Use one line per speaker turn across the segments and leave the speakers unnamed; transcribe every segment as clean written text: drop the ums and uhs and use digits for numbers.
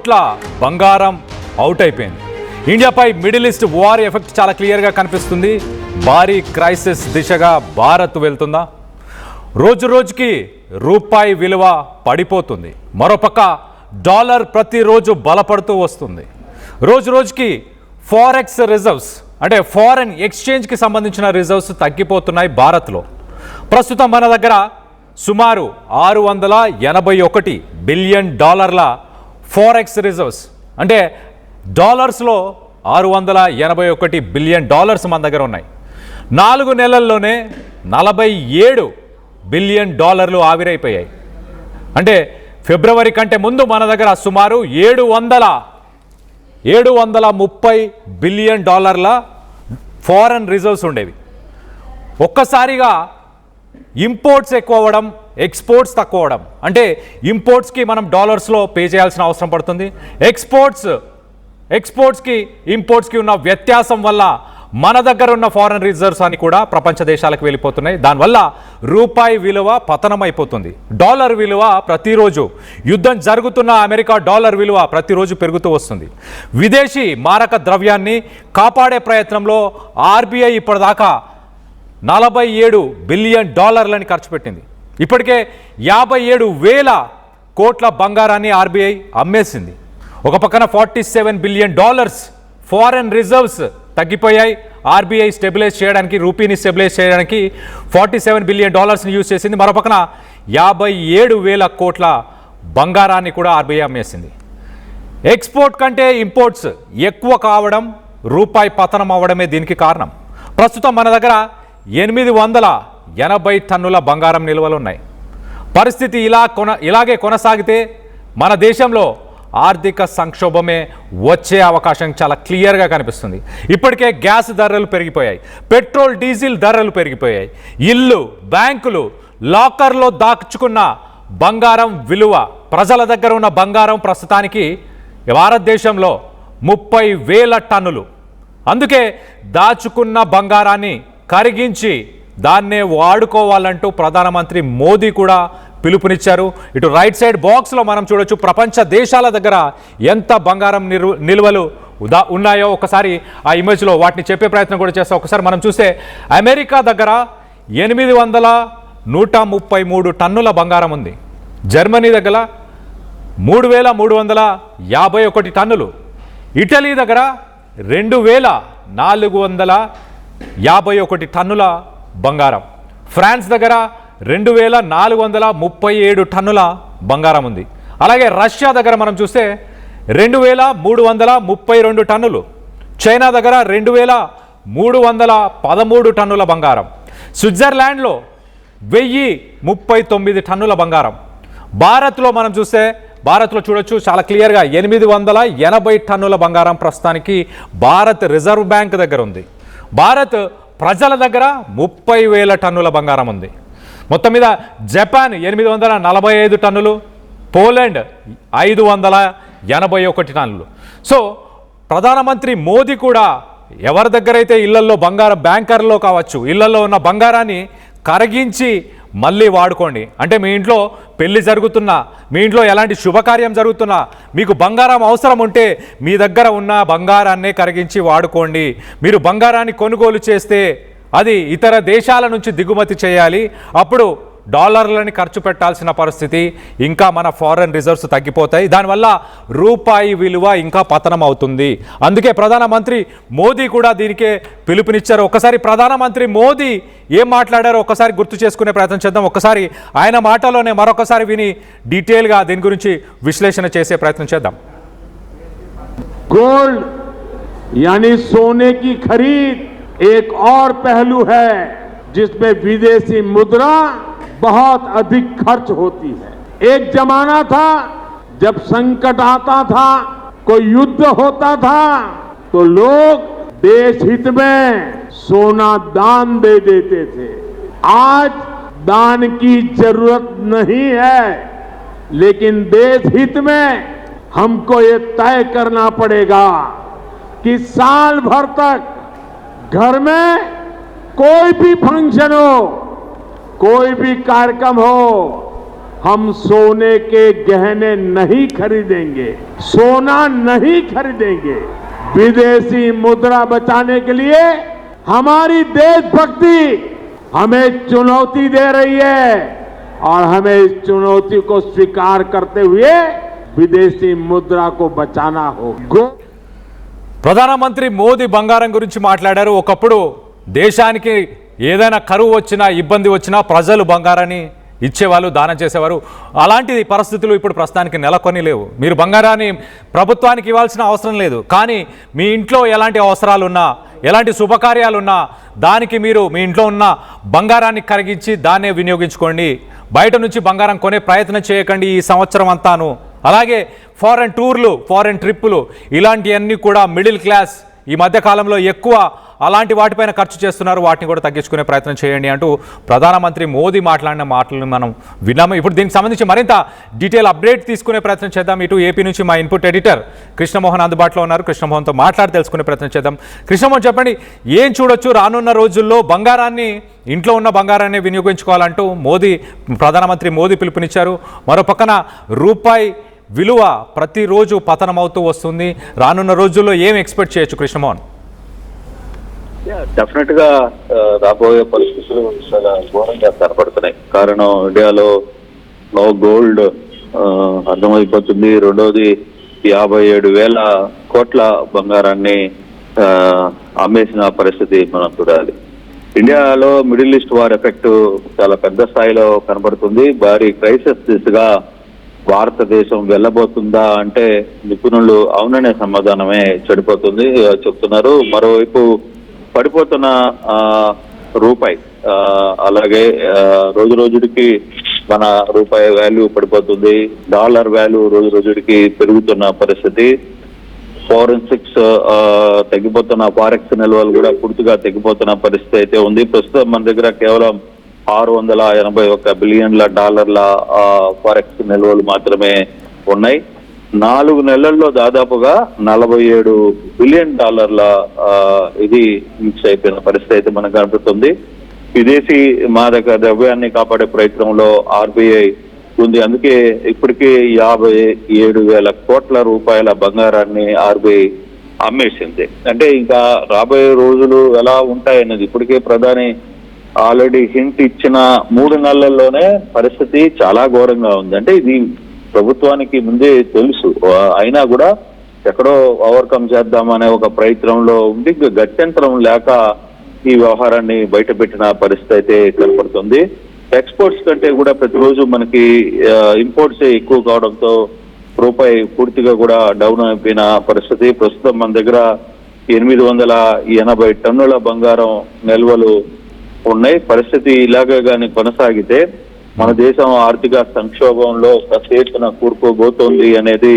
ఇట్లా బంగారం అవుట్ అయిపోయింది. ఇండియాపై మిడిల్ ఈస్ట్ వార్ ఎఫెక్ట్ చాలా క్లియర్గా కనిపిస్తుంది. భారీ క్రైసిస్ దిశగా భారత్ వెళ్తుందా? రోజు రోజుకి రూపాయి విలువ పడిపోతుంది. మరోపక్క డాలర్ ప్రతిరోజు బలపడుతూ వస్తుంది. రోజు రోజుకి ఫారెక్స్ రిజర్వ్స్ అంటే ఫారెన్ ఎక్స్చేంజ్కి సంబంధించిన రిజర్వ్స్ తగ్గిపోతున్నాయి భారత్లో. ప్రస్తుతం మన దగ్గర సుమారు $681 బిలియన్ ఫారెక్స్ రిజర్వ్స్ అంటే డాలర్స్లో $681 బిలియన్ మన దగ్గర ఉన్నాయి. 4 నెలల్లోనే $47 బిలియన్ ఆవిరైపోయాయి. అంటే ఫిబ్రవరి కంటే ముందు మన దగ్గర సుమారు $730 బిలియన్ ఫారెన్ రిజర్వ్స్ ఉండేవి. ఒక్కసారిగా ఇంపోర్ట్స్ ఎక్కువ అవ్వడం, ఎక్స్పోర్ట్స్ తక్కువ అవడం. అంటే ఇంపోర్ట్స్కి మనం డాలర్స్లో పే చేయాల్సిన అవసరం పడుతుంది. ఎక్స్పోర్ట్స్కి ఇంపోర్ట్స్కి ఉన్న వ్యత్యాసం వల్ల మన దగ్గర ఉన్న ఫారెన్ రిజర్వ్స్ అని కూడా ప్రపంచ దేశాలకు వెళ్ళిపోతున్నాయి. దానివల్ల రూపాయి విలువ పతనం అయిపోతుంది. డాలర్ విలువ ప్రతిరోజు, యుద్ధం జరుగుతున్న అమెరికా డాలర్ విలువ ప్రతిరోజు పెరుగుతూ వస్తుంది. విదేశీ మారక ద్రవ్యాన్ని కాపాడే ప్రయత్నంలో ఆర్బీఐ ఇప్పటిదాకా $47 బిలియన్ ఖర్చు పెట్టింది. ఇప్పటికే 57,000 కోట్ల బంగారాన్ని ఆర్బీఐ అమ్మేసింది. ఒక పక్కన $47 బిలియన్ ఫారెన్ రిజర్వ్స్ తగ్గిపోయాయి. ఆర్బీఐ స్టెబిలైజ్ చేయడానికి, రూపీని స్టెబిలైజ్ చేయడానికి $47 బిలియన్ యూజ్ చేసింది. మరో పక్కన 57,000 కోట్ల బంగారాన్ని కూడా ఆర్బీఐ అమ్మేసింది. ఎక్స్పోర్ట్ కంటే ఇంపోర్ట్స్ ఎక్కువ కావడం, రూపాయి పతనం అవ్వడమే దీనికి కారణం. ప్రస్తుతం మన దగ్గర 880 టన్నుల బంగారం నిల్వలు ఉన్నాయి. పరిస్థితి ఇలాగే కొనసాగితే మన దేశంలో ఆర్థిక సంక్షోభమే వచ్చే అవకాశం చాలా క్లియర్గా కనిపిస్తుంది. ఇప్పటికే గ్యాస్ ధరలు పెరిగిపోయాయి, పెట్రోల్ డీజిల్ ధరలు పెరిగిపోయాయి. ఇల్లు, బ్యాంకులు, లాకర్లో దాచుకున్న బంగారం విలువ, ప్రజల దగ్గర ఉన్న బంగారం ప్రస్తుతానికి భారతదేశంలో 30,000 టన్నులు. అందుకే దాచుకున్న బంగారాన్ని కరిగించి దాన్నే వాడుకోవాలంటూ ప్రధానమంత్రి మోదీ కూడా పిలుపునిచ్చారు. ఇటు రైట్ సైడ్ బాక్స్లో మనం చూడొచ్చు ప్రపంచ దేశాల దగ్గర ఎంత బంగారం నిల్వలు ఉన్నాయో. ఒకసారి ఆ ఇమేజ్లో వాటిని చెప్పే ప్రయత్నం కూడా చేస్తాం. ఒకసారి మనం చూస్తే అమెరికా దగ్గర 833 టన్నుల బంగారం ఉంది. జర్మనీ దగ్గర 3,351 టన్నులు. ఇటలీ దగ్గర 2,451 టన్నుల బంగారం. ఫ్రాన్స్ దగ్గర 2,437 టన్నుల బంగారం ఉంది. అలాగే రష్యా దగ్గర మనం చూస్తే 2,332 టన్నులు. చైనా దగ్గర 2,313 టన్నుల బంగారం. స్విట్జర్లాండ్లో 1,039 టన్నుల బంగారం. భారత్లో మనం చూస్తే భారత్లో చూడొచ్చు చాలా క్లియర్గా 880 టన్నుల బంగారం ప్రస్తుతానికి భారత్ రిజర్వ్ బ్యాంక్ దగ్గర ఉంది. భారత్ ప్రజల దగ్గర 30,000 టన్నుల బంగారం ఉంది. మొత్తం మీద జపాన్ 845 టన్నులు, పోలాండ్ 581 టన్నులు. సో ప్రధానమంత్రి మోదీ కూడా ఎవరి దగ్గరైతే ఇళ్లల్లో బంగారం, బ్యాంకర్లో కావచ్చు, ఇళ్లలో ఉన్న బంగారాన్ని కరిగించి మళ్ళీ వాడుకోండి. అంటే మీ ఇంట్లో పెళ్లి జరుగుతున్నా, మీ ఇంట్లో ఎలాంటి శుభకార్యం జరుగుతున్నా, మీకు బంగారం అవసరం ఉంటే మీ దగ్గర ఉన్న బంగారాన్నే కరిగించి వాడుకోండి. మీరు బంగారాన్ని కొనుగోలు చేస్తే అది ఇతర దేశాల నుంచి దిగుమతి చేయాలి. అప్పుడు డాలర్లని ఖర్చు పెట్టాల్సిన పరిస్థితి, ఇంకా మన ఫారెన్ రిజర్వ్స్ తగ్గిపోతాయి. దానివల్ల రూపాయి విలువ ఇంకా పతనం అవుతుంది. అందుకే ప్రధానమంత్రి మోదీ కూడా దీనికే పిలుపునిచ్చారు. ఒకసారి ప్రధానమంత్రి మోదీ ఏం మాట్లాడారో ఒకసారి గుర్తు చేసుకునే ప్రయత్నం చేద్దాం. ఒకసారి ఆయన మాటలోనే మరొకసారి విని డీటెయిల్గా దీని గురించి విశ్లేషణ చేసే ప్రయత్నం చేద్దాం.
गोल्ड यानी सोने की खरीद एक और पहलू है जिसमें विदेशी मुद्रा बहुत अधिक खर्च होती है. एक जमाना था जब संकट आता था, कोई युद्ध होता था, तो लोग देश हित में सोना दान दे देते थे. आज दान की जरूरत नहीं है, लेकिन देश हित में हमको ये तय करना पड़ेगा कि साल भर तक घर में कोई भी फंक्शन हो, कोई भी कार्यक्रम हो, हम सोने के गहने नहीं खरीदेंगे, सोना नहीं खरीदेंगे। विदेशी मुद्रा बचाने के लिए हमारी देशभक्ति हमें चुनौती दे रही है और हमें इस चुनौती को स्वीकार करते हुए विदेशी मुद्रा को बचाना होगा।
ప్రధానమంత్రి మోదీ బంగారం గురించి మాట్లాడారు. ఒకప్పుడు దేశానికి ఏదైనా కరువు వచ్చినా ఇబ్బంది వచ్చినా ప్రజలు బంగారాన్ని ఇచ్చేవాళ్ళు, దానం చేసేవారు. అలాంటి పరిస్థితులు ఇప్పుడు ప్రస్తుతానికి నెలకొని లేవు. మీరు బంగారాన్ని ప్రభుత్వానికి ఇవ్వాల్సిన అవసరం లేదు. కానీ మీ ఇంట్లో ఎలాంటి అవసరాలున్నా, ఎలాంటి శుభకార్యాలున్నా దానికి మీరు మీ ఇంట్లో ఉన్న బంగారాన్ని కరిగించి దాన్నే వినియోగించుకోండి. బయట నుంచి బంగారం కొనే ప్రయత్నం చేయకండి ఈ సంవత్సరం అంతాను. అలాగే ఫారెన్ టూర్లు, ఫారెన్ ట్రిప్పులు ఇలాంటివన్నీ కూడా మిడిల్ క్లాస్ ఈ మధ్య కాలంలో ఎక్కువ అలాంటి వాటిపైన ఖర్చు చేస్తున్నారు. వాటిని కూడా తగ్గించుకునే ప్రయత్నం చేయండి అంటూ ప్రధానమంత్రి మోదీ మాట్లాడిన మాటలను మనం విన్నాము. ఇప్పుడు దీనికి సంబంధించి మరింత డీటెయిల్ అప్డేట్ తీసుకునే ప్రయత్నం చేద్దాం. ఇటు ఏపీ నుంచి మా ఇన్పుట్ ఎడిటర్ కృష్ణమోహన్ అందుబాటులో ఉన్నారు. కృష్ణమోహన్తో మాట్లాడి తెలుసుకునే ప్రయత్నం చేద్దాం. కృష్ణమోహన్, చెప్పండి, ఏం చూడొచ్చు రానున్న రోజుల్లో? బంగారాన్ని, ఇంట్లో ఉన్న బంగారాన్ని వినియోగించుకోవాలంటూ ప్రధానమంత్రి మోదీ పిలుపునిచ్చారు. మరో పక్కన రూపాయి విలువ ప్రతిరోజు పతనమవుతూ వస్తుంది. రానున్న రోజుల్లో ఏం ఎక్స్పెక్ట్ చేయొచ్చు కృష్ణమోహన్?
డెఫినెట్ గా రాబోయే పరిస్థితులు చాలా ఘోరంగా కనపడుతున్నాయి. కారణం ఇండియాలో నో గోల్డ్ అర్థమైపోతుంది. రెండోది 57,000 కోట్ల బంగారాన్ని అమ్మేసిన పరిస్థితి మనం చూడాలి. ఇండియాలో మిడిల్ ఈస్ట్ వార్ ఎఫెక్ట్ చాలా పెద్ద స్థాయిలో కనబడుతుంది. భారీ క్రైసిస్ దిశగా భారతదేశం వెళ్ళబోతుందా అంటే నిపుణులు అవుననే సమాధానమే చెప్తున్నారు. మరోవైపు పడిపోతున్న రూపాయి, అలాగే రోజు రోజుడికి మన రూపాయి వాల్యూ పడిపోతుంది. డాలర్ వాల్యూ రోజు రోజుడికి పెరుగుతున్న పరిస్థితి. ఫారెన్సిక్స్ తగ్గిపోతున్న, ఫారెక్స్ నిల్వలు కూడా పూర్తిగా తగ్గిపోతున్న పరిస్థితి అయితే ఉంది. ప్రస్తుతం మన దగ్గర కేవలం $681 బిలియన్ల ఫారెక్స్ నిల్వలు మాత్రమే ఉన్నాయి. 4 నెలల్లో దాదాపుగా $47 బిలియన్ ఇది మిక్స్ అయిపోయిన పరిస్థితి అయితే మనకు కనిపిస్తుంది. విదేశీ మాదక ద్రవ్యాన్ని కాపాడే ప్రయత్నంలో ఆర్బీఐ ఉంది. అందుకే ఇప్పటికే 57,000 కోట్ల రూపాయల బంగారాన్ని ఆర్బీఐ అమ్మేసింది. అంటే ఇంకా రాబోయే రోజులు ఎలా ఉంటాయన్నది ఇప్పటికే ప్రధాని ఆల్రెడీ హింట్ ఇచ్చిన 3 నెలల్లోనే పరిస్థితి చాలా ఘోరంగా ఉంది. అంటే ఇది ప్రభుత్వానికి ముందే తెలుసు, అయినా కూడా ఎక్కడో ఓవర్కమ్ చేద్దామనే ఒక ప్రయత్నంలో ఉండి గత్యంతరం లేక ఈ వ్యవహారాన్ని బయట పెట్టిన పరిస్థితి అయితే కనపడుతుంది. ఎక్స్పోర్ట్స్ కంటే కూడా ప్రతిరోజు మనకి ఇంపోర్ట్స్ ఎక్కువ కావడంతో రూపాయి పూర్తిగా కూడా డౌన్ అయిపోయిన పరిస్థితి. ప్రస్తుతం మన దగ్గర 880 టన్నుల బంగారం నిల్వలు ఉన్నాయి. పరిస్థితి ఇలాగే కానీ కొనసాగితే మన దేశం ఆర్థిక సంక్షోభంలో పెద్ద ఎత్తున కూరుకోబోతోంది అనేది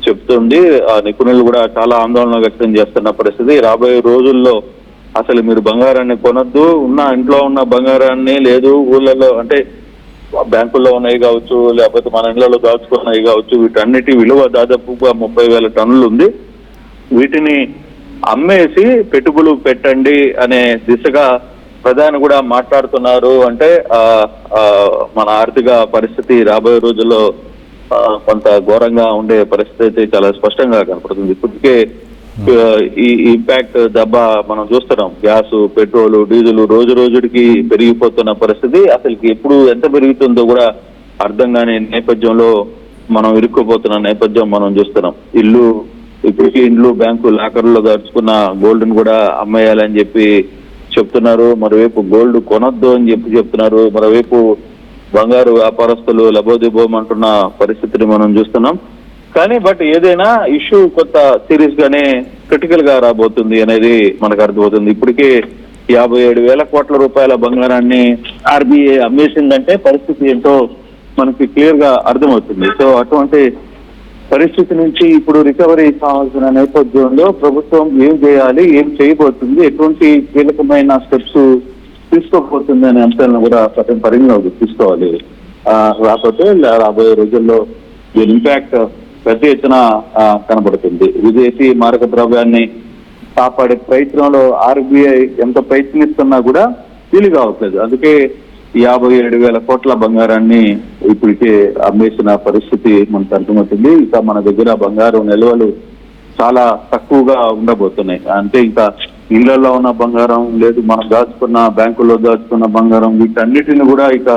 చెప్తుంది. ఆ నిపుణులు కూడా చాలా ఆందోళన వ్యక్తం చేస్తున్న పరిస్థితి. రాబోయే రోజుల్లో అసలు మీరు బంగారాన్ని కొనొద్దు, ఇంట్లో ఉన్న బంగారాన్ని లేదు ఊళ్ళలో అంటే బ్యాంకుల్లో ఉన్నాయి కావచ్చు, లేకపోతే మన ఇళ్లలో దాచుకున్నాయి కావచ్చు, వీటన్నిటి విలువ దాదాపుగా 30,000 టన్నులు ఉంది. వీటిని అమ్మేసి పెట్టుబడులు పెట్టండి అనే దిశగా ప్రధాని కూడా మాట్లాడుతున్నారు. అంటే మన ఆర్థిక పరిస్థితి రాబోయే రోజుల్లో కొంత ఘోరంగా ఉండే పరిస్థితి అయితే చాలా స్పష్టంగా కనపడుతుంది. ఇప్పటికే ఈ ఇంపాక్ట్ దెబ్బ మనం చూస్తున్నాం. గ్యాస్, పెట్రోల్, డీజిల్ రోజు రోజుడికి పెరిగిపోతున్న పరిస్థితి. అసలు ఎప్పుడు ఎంత పెరుగుతుందో కూడా అర్థం కాని నేపథ్యంలో మనం ఇరుక్కుపోతున్న నేపథ్యం మనం చూస్తున్నాం. ఇప్పటికీ ఇండ్లు, బ్యాంకు లాకర్లో దాచుకున్న గోల్డ్ ను కూడా అమ్మేయాలని చెప్పి చెప్తున్నారు. మరోవైపు గోల్డ్ కొనొద్దు అని చెప్తున్నారు. మరోవైపు బంగారు వ్యాపారస్తులు లబోదిబోమంటున్న పరిస్థితిని మనం చూస్తున్నాం. కానీ ఏదైనా ఇష్యూ కొంత సీరియస్ గానే క్రిటికల్ గా రాబోతుంది అనేది మనకు అర్థమవుతుంది. ఇప్పటికే 57,000 కోట్ల రూపాయల బంగారాన్ని ఆర్బీఐ అమ్మేసిందంటే పరిస్థితి ఏంటో మనకి క్లియర్ గా అర్థమవుతుంది. సో అటువంటి పరిస్థితి నుంచి ఇప్పుడు రికవరీ కావాల్సిన నేపథ్యంలో ప్రభుత్వం ఏం చేయాలి, ఏం చేయబోతుంది, ఎటువంటి కీలకమైన స్టెప్స్ తీసుకోబోతుంది అనే అంశాలను కూడా పరిగణలోకి తీసుకోవాలి. రాకపోతే రాబోయే రోజుల్లో దీని ఇంపాక్ట్ పెద్ద ఎత్తున కనబడుతుంది. విదేశీ మారక ద్రవ్యాన్ని కాపాడే ప్రయత్నంలో ఆర్బీఐ ఎంత ప్రయత్నిస్తున్నా కూడా వీలు కావట్లేదు. అందుకే 57,000 కోట్ల బంగారాన్ని ఇప్పటికే అమ్మేసిన పరిస్థితి మనకు అర్థమవుతుంది. ఇంకా మన దగ్గర బంగారం నిల్వలు చాలా తక్కువగా ఉండబోతున్నాయి. అంటే ఇంకా ఇళ్లలో ఉన్న బంగారం లేదు, మనం దాచుకున్న బ్యాంకుల్లో దాచుకున్న బంగారం, వీటన్నిటిని కూడా ఇక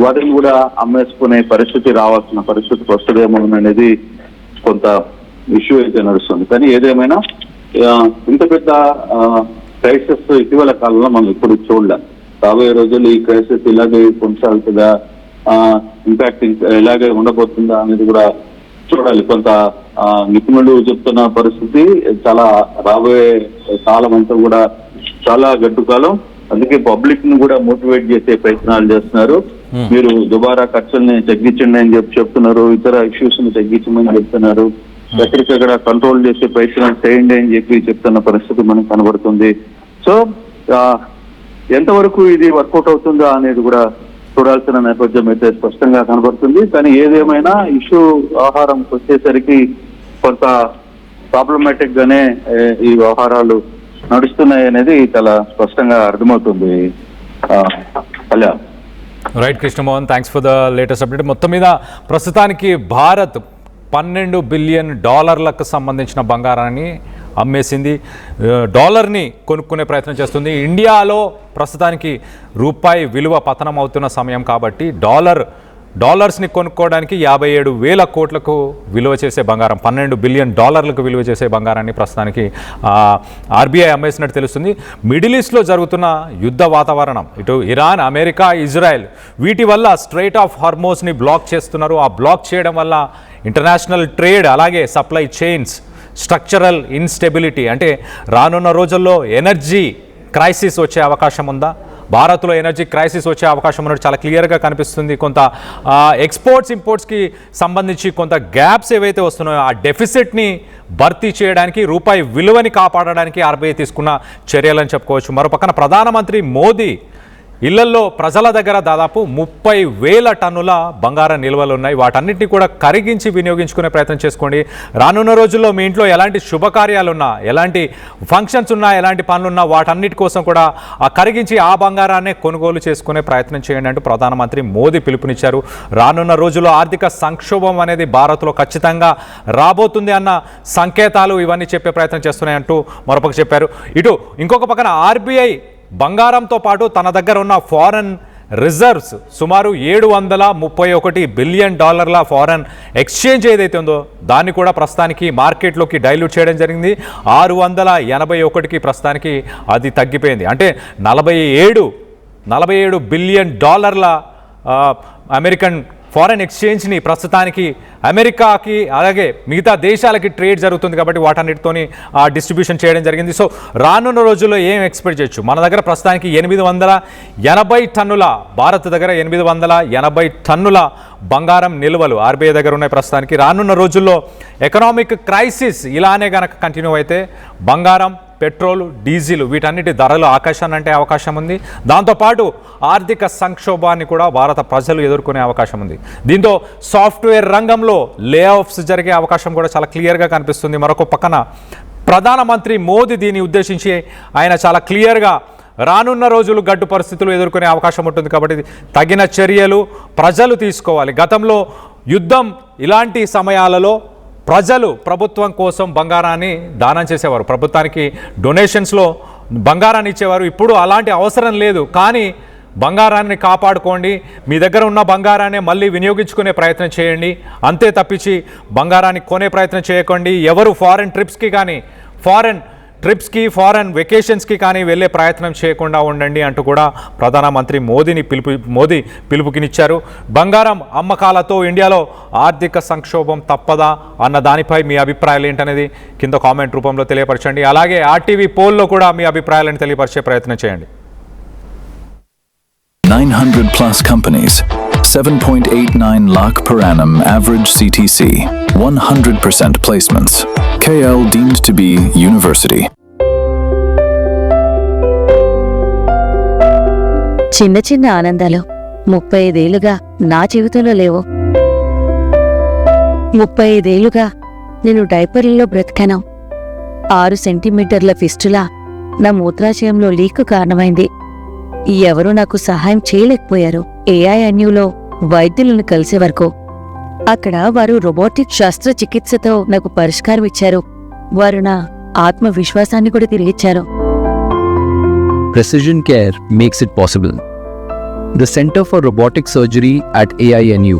వాటిని కూడా అమ్మేసుకునే పరిస్థితి రావాల్సిన పరిస్థితి వస్తుందేమో అనేది కొంత ఇష్యూ అయితే నడుస్తుంది. కానీ ఏదేమైనా ఇంత పెద్ద క్రైసిస్ ఇటీవల కాలంలో మనం ఇప్పుడు చూడలేం. రాబోయే రోజుల్లో ఈ క్రైసిస్ ఇలాగే కొనసాగుతుందా, ఇంపాక్ట్ ఇలాగే ఉండబోతుందా అనేది కూడా చూడాలి. కొంత నిపుణులు చెప్తున్న పరిస్థితి చాలా రాబోయే కాలం అంతా కూడా చాలా గడ్డు కాలం. అందుకే పబ్లిక్ ను కూడా మోటివేట్ చేసే ప్రయత్నాలు చేస్తున్నారు. మీరు దుబారా ఖర్చుల్ని తగ్గించండి అని చెప్తున్నారు, ఇతర ఇష్యూస్ ని తగ్గించమని చెప్తున్నారు, ఎక్కడికక్కడ కంట్రోల్ చేసే ప్రయత్నం చేయండి అని చెప్తున్న పరిస్థితి మనకు కనబడుతుంది. సో ఎంతవరకు ఇది వర్కౌట్ అవుతుందా అనేది కూడా చూడాల్సిన నేపథ్యం అయితే స్పష్టంగా కనబడుతుంది. కానీ ఏదేమైనా ఇష్యూ వ్యవహారం వచ్చేసరికి కొంత ప్రాబ్లమాటిక్ గానే ఈ వ్యవహారాలు నడుస్తున్నాయి అనేది చాలా స్పష్టంగా అర్థమవుతుంది. Kalyan.
Right Krishnamohan, thanks for the latest update. మొత్తం మీద ప్రస్తుతానికి భారత్ $12 బిలియన్ సంబంధించిన బంగారాన్ని అమ్మేసింది, డాలర్ని కొనుక్కునే ప్రయత్నం చేస్తుంది. ఇండియాలో ప్రస్తుతానికి రూపాయి విలువ పతనం అవుతున్న సమయం కాబట్టి డాలర్స్ని కొనుక్కోవడానికి 57,000 కోట్లకు విలువ చేసే బంగారం, $12 బిలియన్ విలువ చేసే బంగారాన్ని ప్రస్తుతానికి ఆర్బీఐ అమ్మేసినట్టు తెలుస్తుంది. మిడిల్ ఈస్ట్లో జరుగుతున్న యుద్ధ వాతావరణం, ఇటు ఇరాన్, అమెరికా, ఇజ్రాయెల్, వీటి వల్ల స్ట్రైట్ ఆఫ్ హార్మోజ్ని బ్లాక్ చేస్తున్నారు. ఆ బ్లాక్ చేయడం వల్ల ఇంటర్నేషనల్ ట్రేడ్, అలాగే సప్లై చైన్స్, స్ట్రక్చరల్ ఇన్స్టెబిలిటీ, అంటే రానున్న రోజుల్లో ఎనర్జీ క్రైసిస్ వచ్చే అవకాశం ఉందా? భారత్లో ఎనర్జీ క్రైసిస్ వచ్చే అవకాశం ఉన్నట్టు చాలా క్లియర్గా కనిపిస్తుంది. కొంత ఎక్స్పోర్ట్స్ ఇంపోర్ట్స్కి సంబంధించి కొంత గ్యాప్స్ ఏవైతే వస్తున్నాయో ఆ డెఫిసిట్ని భర్తీ చేయడానికి, రూపాయి విలువని కాపాడడానికి ఆర్బీఐ తీసుకున్న చర్యలని చెప్పుకోవచ్చు. మరోపక్కన ప్రధానమంత్రి మోదీ ఇళ్లల్లో ప్రజల దగ్గర దాదాపు 30,000 టన్నుల బంగారం నిల్వలు ఉన్నాయి. వాటన్నిటిని కూడా కరిగించి వినియోగించుకునే ప్రయత్నం చేసుకోండి. రానున్న రోజుల్లో మీ ఇంట్లో ఎలాంటి శుభకార్యాలు ఉన్నా, ఎలాంటి ఫంక్షన్స్ ఉన్నా, ఎలాంటి పనులున్నా వాటన్నిటి కోసం కూడా కరిగించి ఆ బంగారాన్ని కొనుగోలు చేసుకునే ప్రయత్నం చేయండి అంటూ ప్రధానమంత్రి మోదీ పిలుపునిచ్చారు. రానున్న రోజుల్లో ఆర్థిక సంక్షోభం అనేది భారత్లో ఖచ్చితంగా రాబోతుంది అన్న సంకేతాలు ఇవన్నీ చెప్పే ప్రయత్నం చేస్తున్నాయంటూ మరొక చెప్పారు. ఇటు ఇంకొక పక్కన ఆర్బీఐ బంగారంతో పాటు తన దగ్గర ఉన్న ఫారెన్ రిజర్వ్స్ సుమారు $731 బిలియన్ ఫారెన్ ఎక్స్చేంజ్ ఏదైతే ఉందో దాన్ని కూడా ప్రస్తుతానికి మార్కెట్లోకి డైల్యూట్ చేయడం జరిగింది. 681కి ప్రస్తుతానికి అది తగ్గిపోయింది. అంటే 47 బిలియన్ అమెరికన్ ఫారెన్ ఎక్స్చేంజ్ని ప్రస్తుతానికి అమెరికాకి అలాగే మిగతా దేశాలకి ట్రేడ్ జరుగుతుంది కాబట్టి వాటన్నిటితోని డిస్ట్రిబ్యూషన్ చేయడం జరిగింది. సో రానున్న రోజుల్లో ఏం ఎక్స్పెక్ట్ చేయొచ్చు? మన దగ్గర ప్రస్తుతానికి 880 టన్నుల, భారత్ దగ్గర 880 టన్నుల బంగారం నిల్వలు ఆర్బీఐ దగ్గర ఉన్నాయి ప్రస్తుతానికి. రానున్న రోజుల్లో ఎకనామిక్ క్రైసిస్ ఇలానే కనుక కంటిన్యూ అయితే బంగారం, పెట్రోల్, డీజిల్ వీటన్నిటి ధరలు ఆకాశాన్ని అంటే అవకాశం ఉంది. దాంతోపాటు ఆర్థిక సంక్షోభాన్ని కూడా భారత ప్రజలు ఎదుర్కొనే అవకాశం ఉంది. దీంతో సాఫ్ట్వేర్ రంగంలో లే ఆఫ్స్ జరిగే అవకాశం కూడా చాలా క్లియర్గా కనిపిస్తుంది. మరొక పక్కన ప్రధానమంత్రి మోదీ దీన్ని ఉద్దేశించి ఆయన చాలా క్లియర్గా రానున్న రోజులు గడ్డు పరిస్థితులు ఎదుర్కొనే అవకాశం ఉంటుంది కాబట్టి తగిన చర్యలు ప్రజలు తీసుకోవాలి. గతంలో యుద్ధం ఇలాంటి సమయాలలో ప్రజలు ప్రభుత్వం కోసం బంగారాన్ని దానం చేసేవారు, ప్రభుత్వానికి డొనేషన్స్లో బంగారాన్ని ఇచ్చేవారు. ఇప్పుడు అలాంటి అవసరం లేదు. కానీ బంగారాన్ని కాపాడుకోండి, మీ దగ్గర ఉన్న బంగారాన్ని మళ్ళీ వినియోగించుకునే ప్రయత్నం చేయండి. అంతే తప్పించి బంగారాన్ని కొనే ప్రయత్నం చేయకండి. ఎవరు ఫారెన్ ట్రిప్స్కి కానీ, ఫారెన్ వెకేషన్స్కి కానీ వెళ్ళే ప్రయత్నం చేయకుండా ఉండండి అంటూ కూడా ప్రధానమంత్రి మోదీ పిలుపునిచ్చారు. బంగారం అమ్మకాలతో ఇండియాలో ఆర్థిక సంక్షోభం తప్పదా అన్న దానిపై మీ అభిప్రాయాలు ఏంటనేది కింద కామెంట్ రూపంలో తెలియపరచండి. అలాగే ఆర్టీవీ పోల్లో కూడా మీ అభిప్రాయాలను తెలియపరిచే ప్రయత్నం చేయండి.
900 plus companies, 7.89 lakh per annum average CTC, 100% placements. KL deemed to be university.
చిన్న చిన్న ఆనందాలు 35 ఏళ్లుగా నా జీవితంలో లేవు. 35 ఏళ్లుగా నేను డైపర్లలో బ్రతికాను. 6 సెంటీమీటర్ల ఫిస్టులా నా మూత్రాశయంలో లీక్ కారణమైంది. ఎవరూ నాకు సహాయం చేయలేకపోయారు. AINUలో వైద్యులను కలిసే వరకు అక్కడ వారు రోబోటిక్ శస్త్రచికిత్సతో నాకు పరిష్కారం ఇచ్చారు. వారు నా ఆత్మవిశ్వాసాన్ని కూడా తిరిగిచ్చారు.
Precision care makes it possible. The Center for Robotic Surgery at AINU